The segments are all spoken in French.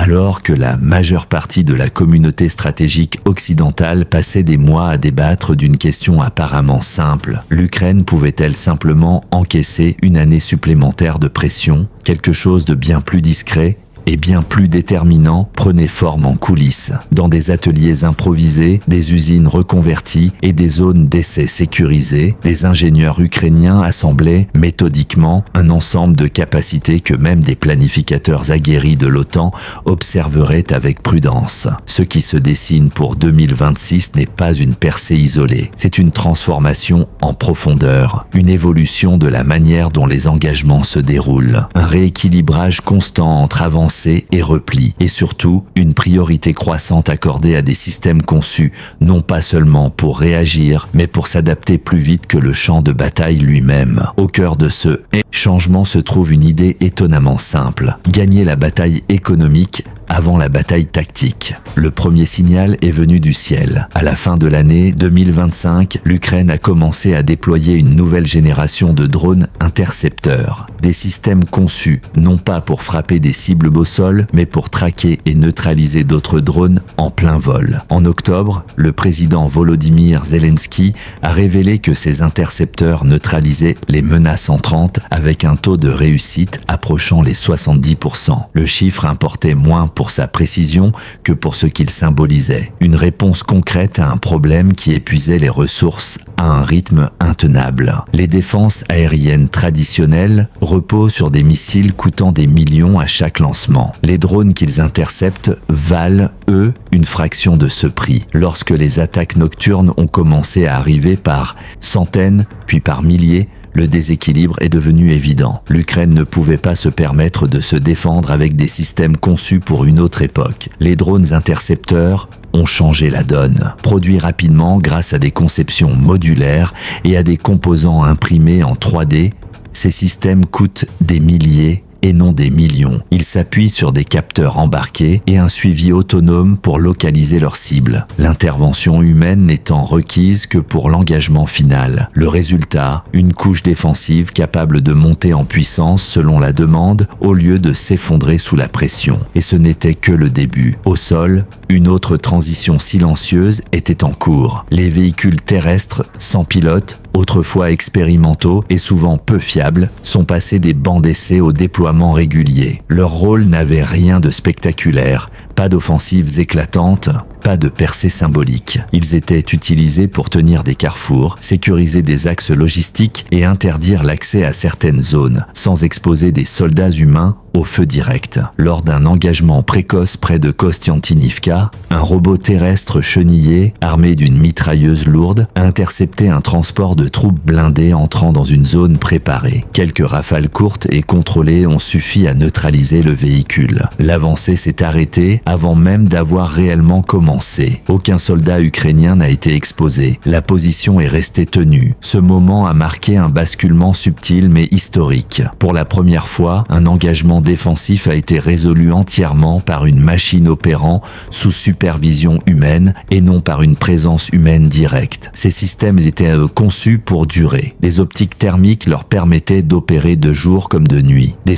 Alors que la majeure partie de la communauté stratégique occidentale passait des mois à débattre d'une question apparemment simple, l'Ukraine pouvait-elle simplement encaisser une année supplémentaire de pression? Quelque chose de bien plus discret et bien plus déterminant prenait forme en coulisses, dans des ateliers improvisés, des usines reconverties et des zones d'essai sécurisées. Des ingénieurs ukrainiens assemblaient méthodiquement un ensemble de capacités que même des planificateurs aguerris de l'OTAN observeraient avec prudence. Ce qui se dessine pour 2026 n'est pas une percée isolée, c'est une transformation en profondeur, une évolution de la manière dont les engagements se déroulent, un rééquilibrage constant entre avancées et repli, et surtout une priorité croissante accordée à des systèmes conçus non pas seulement pour réagir, mais pour s'adapter plus vite que le champ de bataille lui-même. Au cœur de ce changement se trouve une idée étonnamment simple: gagner la bataille économique avant la bataille tactique. Le premier signal est venu du ciel. À la fin de l'année 2025, l'Ukraine a commencé à déployer une nouvelle génération de drones intercepteurs. Des systèmes conçus non pas pour frapper des cibles au sol, mais pour traquer et neutraliser d'autres drones en plein vol. En octobre, le président Volodymyr Zelensky a révélé que ces intercepteurs neutralisaient les menaces entrantes avec un taux de réussite approchant les 70%. Le chiffre importait moins pour sa précision que pour ce qu'il symbolisait. Une réponse concrète à un problème qui épuisait les ressources à un rythme intenable. Les défenses aériennes traditionnelles reposent sur des missiles coûtant des millions à chaque lancement. Les drones qu'ils interceptent valent, eux, une fraction de ce prix. Lorsque les attaques nocturnes ont commencé à arriver par centaines, puis par milliers, le déséquilibre est devenu évident. L'Ukraine ne pouvait pas se permettre de se défendre avec des systèmes conçus pour une autre époque. Les drones intercepteurs ont changé la donne. Produits rapidement grâce à des conceptions modulaires et à des composants imprimés en 3D, ces systèmes coûtent des milliers et non des millions. Ils s'appuient sur des capteurs embarqués et un suivi autonome pour localiser leurs cibles. L'intervention humaine n'étant requise que pour l'engagement final. Le résultat, une couche défensive capable de monter en puissance selon la demande au lieu de s'effondrer sous la pression. Et ce n'était que le début. Au sol, une autre transition silencieuse était en cours. Les véhicules terrestres sans pilote, autrefois expérimentaux et souvent peu fiables, sont passés des bancs d'essai au déploiement régulier. Leur rôle n'avait rien de spectaculaire, pas d'offensives éclatantes, pas de percées symboliques. Ils étaient utilisés pour tenir des carrefours, sécuriser des axes logistiques et interdire l'accès à certaines zones, sans exposer des soldats humains au feu direct. Lors d'un engagement précoce près de Kostiantynivka, un robot terrestre chenillé, armé d'une mitrailleuse lourde, a intercepté un transport de troupes blindées entrant dans une zone préparée. Quelques rafales courtes et contrôlées ont suffi à neutraliser le véhicule. L'avancée s'est arrêtée avant même d'avoir réellement commencé. Aucun soldat ukrainien n'a été exposé. La position est restée tenue. Ce moment a marqué un basculement subtil mais historique. Pour la première fois, un engagement défensif a été résolu entièrement par une machine opérant sous supervision humaine et non par une présence humaine directe. Ces systèmes étaient conçus pour durer. Des optiques thermiques leur permettaient d'opérer de jour comme de nuit. Des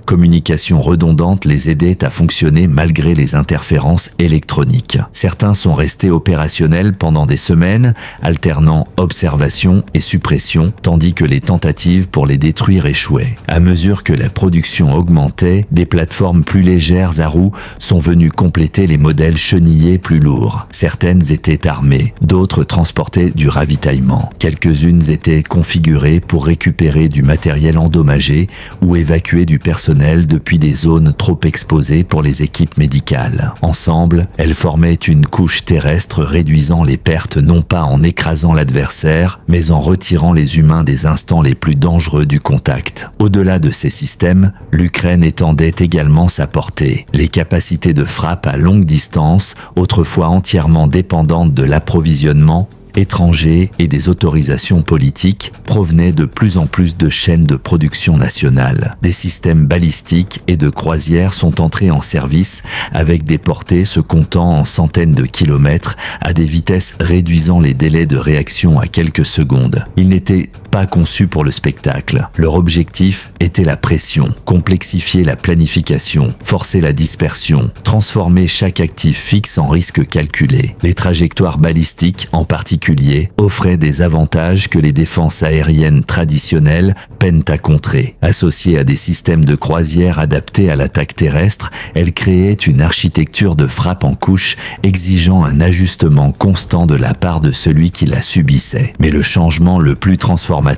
communications redondantes les aidaient à fonctionner malgré les interférences électroniques. Certains sont restés opérationnels pendant des semaines, alternant observation et suppression, tandis que les tentatives pour les détruire échouaient. À mesure que la production augmentait, des plateformes plus légères à roues sont venues compléter les modèles chenillés plus lourds. Certaines étaient armées, d'autres transportaient du ravitaillement. Quelques-unes étaient configurées pour récupérer du matériel endommagé ou évacuer du personnel depuis des zones trop exposées pour les équipes médicales. Ensemble, elles formaient une couche terrestre réduisant les pertes non pas en écrasant l'adversaire, mais en retirant les humains des instants les plus dangereux du contact. Au-delà de ces systèmes, l'Ukraine étendait également sa portée. Les capacités de frappe à longue distance, autrefois entièrement dépendantes de l'approvisionnement étrangers et des autorisations politiques, provenaient de plus en plus de chaînes de production nationales. Des systèmes balistiques et de croisières sont entrés en service avec des portées se comptant en centaines de kilomètres à des vitesses réduisant les délais de réaction à quelques secondes. Il n'était pas pas conçus pour le spectacle. Leur objectif était la pression, complexifier la planification, forcer la dispersion, transformer chaque actif fixe en risque calculé. Les trajectoires balistiques, en particulier, offraient des avantages que les défenses aériennes traditionnelles peinent à contrer. Associées à des systèmes de croisière adaptés à l'attaque terrestre, elles créaient une architecture de frappe en couche exigeant un ajustement constant de la part de celui qui la subissait. Mais le changement le plus transformateur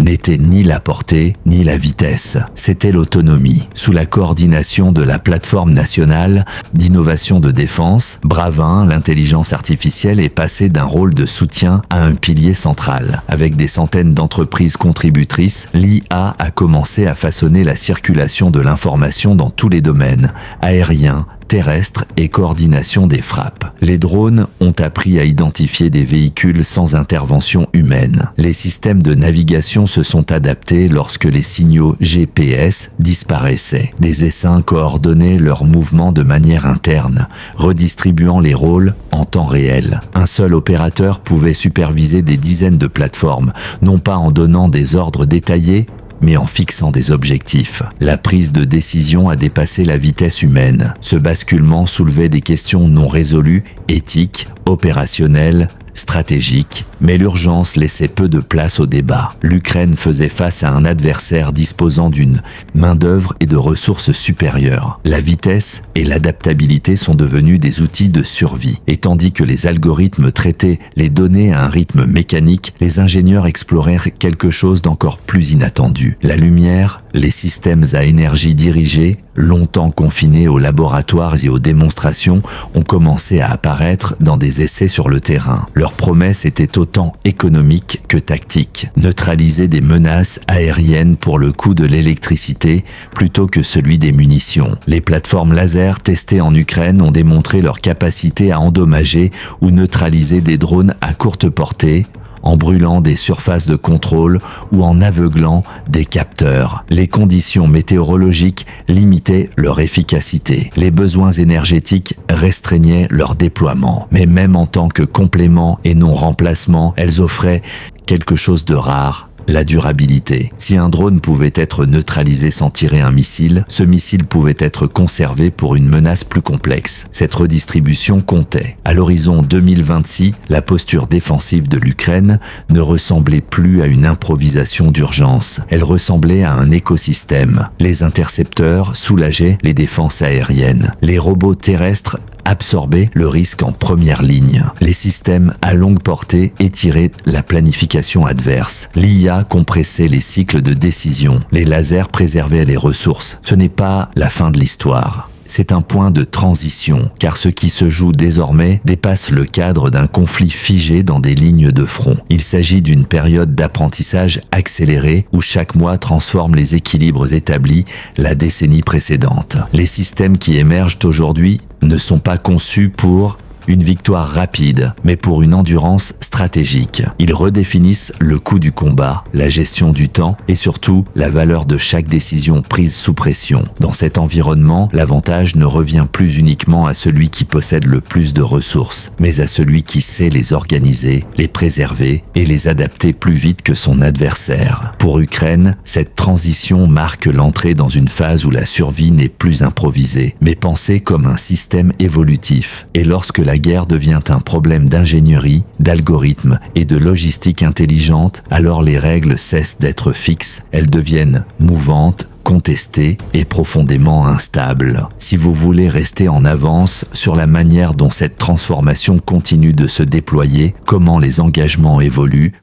n'était ni la portée ni la vitesse, c'était l'autonomie. Sous la coordination de la plateforme nationale d'innovation de défense, Bravin, l'intelligence artificielle est passée d'un rôle de soutien à un pilier central. Avec des centaines d'entreprises contributrices, l'IA a commencé à façonner la circulation de l'information dans tous les domaines, aériens, terrestre et coordination des frappes. Les drones ont appris à identifier des véhicules sans intervention humaine. Les systèmes de navigation se sont adaptés lorsque les signaux GPS disparaissaient. Des essaims coordonnaient leurs mouvements de manière interne, redistribuant les rôles en temps réel. Un seul opérateur pouvait superviser des dizaines de plateformes, non pas en donnant des ordres détaillés, mais en fixant des objectifs. La prise de décision a dépassé la vitesse humaine. Ce basculement soulevait des questions non résolues, éthiques, opérationnelles, stratégiques, mais l'urgence laissait peu de place au débat. L'Ukraine faisait face à un adversaire disposant d'une main-d'œuvre et de ressources supérieures. La vitesse et l'adaptabilité sont devenus des outils de survie. Et tandis que les algorithmes traitaient les données à un rythme mécanique, les ingénieurs explorèrent quelque chose d'encore plus inattendu. La lumière, les systèmes à énergie dirigée, longtemps confinés aux laboratoires et aux démonstrations, ont commencé à apparaître dans des essais sur le terrain. Leur promesse était autant économique que tactique. Neutraliser des menaces aériennes pour le coût de l'électricité plutôt que celui des munitions. Les plateformes laser testées en Ukraine ont démontré leur capacité à endommager ou neutraliser des drones à courte portée, en brûlant des surfaces de contrôle ou en aveuglant des capteurs. Les conditions météorologiques limitaient leur efficacité. Les besoins énergétiques restreignaient leur déploiement. Mais même en tant que complément et non remplacement, elles offraient quelque chose de rare: la durabilité. Si un drone pouvait être neutralisé sans tirer un missile, ce missile pouvait être conservé pour une menace plus complexe. Cette redistribution comptait. À l'horizon 2026, la posture défensive de l'Ukraine ne ressemblait plus à une improvisation d'urgence. Elle ressemblait à un écosystème. Les intercepteurs soulageaient les défenses aériennes. Les robots terrestres absorber le risque en première ligne. Les systèmes à longue portée étiraient la planification adverse. L'IA compressait les cycles de décision. Les lasers préservaient les ressources. Ce n'est pas la fin de l'histoire. C'est un point de transition, car ce qui se joue désormais dépasse le cadre d'un conflit figé dans des lignes de front. Il s'agit d'une période d'apprentissage accéléré où chaque mois transforme les équilibres établis la décennie précédente. Les systèmes qui émergent aujourd'hui ne sont pas conçus pour une victoire rapide, mais pour une endurance stratégique. Ils redéfinissent le coût du combat, la gestion du temps et surtout la valeur de chaque décision prise sous pression. Dans cet environnement, l'avantage ne revient plus uniquement à celui qui possède le plus de ressources, mais à celui qui sait les organiser, les préserver et les adapter plus vite que son adversaire. Pour Ukraine, cette transition marque l'entrée dans une phase où la survie n'est plus improvisée, mais pensée comme un système évolutif. Et lorsque la guerre devient un problème d'ingénierie, d'algorithme et de logistique intelligente, alors les règles cessent d'être fixes, elles deviennent mouvantes, contestées et profondément instables. Si vous voulez rester en avance sur la manière dont cette transformation continue de se déployer, comment les engagements évoluent,